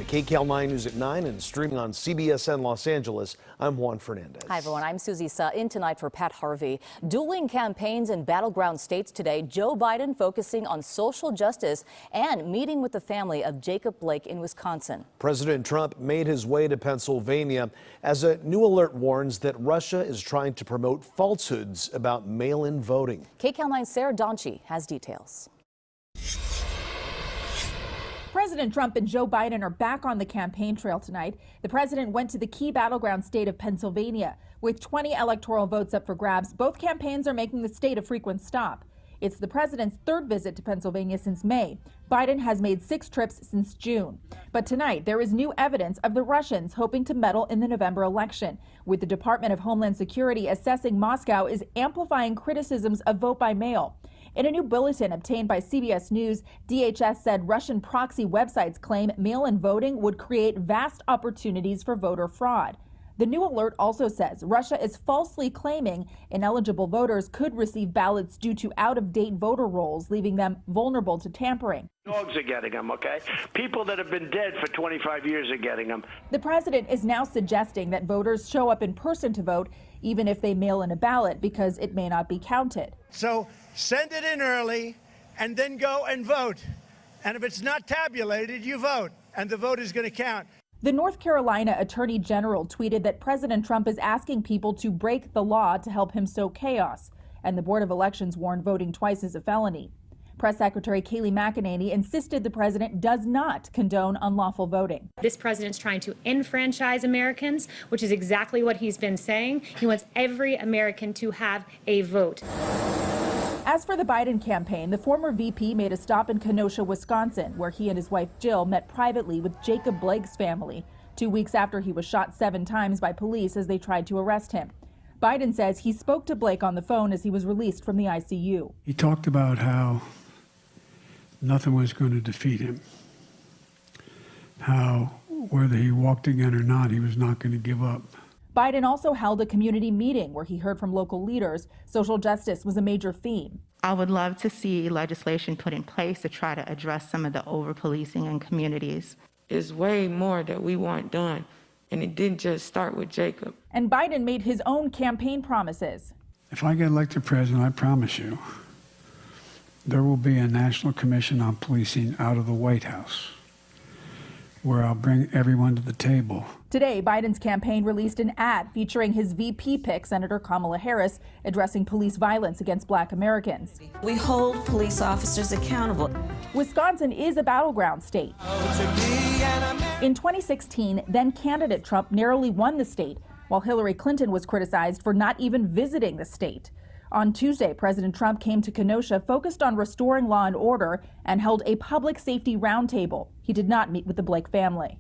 KCAL 9 News at 9 and streaming on CBSN Los Angeles. I'm Juan Fernandez. Hi, everyone. I'm Susie Sa in tonight for Pat Harvey. Dueling campaigns in battleground states today. Joe Biden focusing on social justice and meeting with the family of Jacob Blake in Wisconsin. President Trump made his way to Pennsylvania as a new alert warns that Russia is trying to promote falsehoods about mail-in voting. KCAL 9's Sarah Donchi has details. President Trump and Joe Biden are back on the campaign trail tonight. The president went to the key battleground state of Pennsylvania. With 20 electoral votes up for grabs, both campaigns are making the state a frequent stop. It's the president's third visit to Pennsylvania since May. Biden has made 6 trips since June. But tonight, there is new evidence of the Russians hoping to meddle in the November election, with the Department of Homeland Security assessing Moscow is amplifying criticisms of vote by mail. In a new bulletin obtained by CBS News, DHS said Russian proxy websites claim mail-in voting would create vast opportunities for voter fraud. The new alert also says Russia is falsely claiming ineligible voters could receive ballots due to out-of-date voter rolls, leaving them vulnerable to tampering. Dogs are getting them, okay? People that have been dead for 25 years are getting them. The president is now suggesting that voters show up in person to vote, even if they mail in a ballot, because it may not be counted. So send it in early and then go and vote. And if it's not tabulated, you vote, and the vote is going to count. The North Carolina Attorney General tweeted that President Trump is asking people to break the law to help him sow chaos, and the Board of Elections warned voting twice is a felony. Press Secretary Kayleigh McEnany insisted the president does not condone unlawful voting. This president's trying to enfranchise Americans, which is exactly what he's been saying. He wants every American to have a vote. As for the Biden campaign, the former VP made a stop in Kenosha, Wisconsin, where he and his wife Jill met privately with Jacob Blake's family 2 weeks after he was shot 7 times by police as they tried to arrest him. Biden says he spoke to Blake on the phone as he was released from the ICU. He talked about how nothing was going to defeat him, how whether he walked again or not, he was not going to give up. Biden also held a community meeting where he heard from local leaders. Social justice was a major theme. I would love to see legislation put in place to try to address some of the over-policing in communities. There's way more that we want done, and it didn't just start with Jacob. And Biden made his own campaign promises. If I get elected president, I promise you, there will be a National Commission on Policing out of the White House, where I'll bring everyone to the table. Today, Biden's campaign released an ad featuring his VP pick, Senator Kamala Harris, addressing police violence against Black Americans. We hold police officers accountable. Wisconsin is a battleground state. In 2016, then candidate Trump narrowly won the state, while Hillary Clinton was criticized for not even visiting the state. On Tuesday, President Trump came to Kenosha focused on restoring law and order and held a public safety roundtable. He did not meet with the Blake family.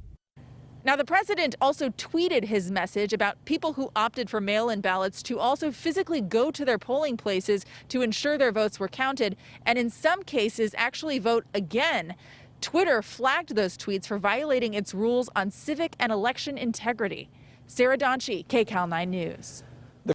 Now, the president also tweeted his message about people who opted for mail-in ballots to also physically go to their polling places to ensure their votes were counted, and in some cases actually vote again. Twitter flagged those tweets for violating its rules on civic and election integrity. Sarah Donchi, KCAL 9 News.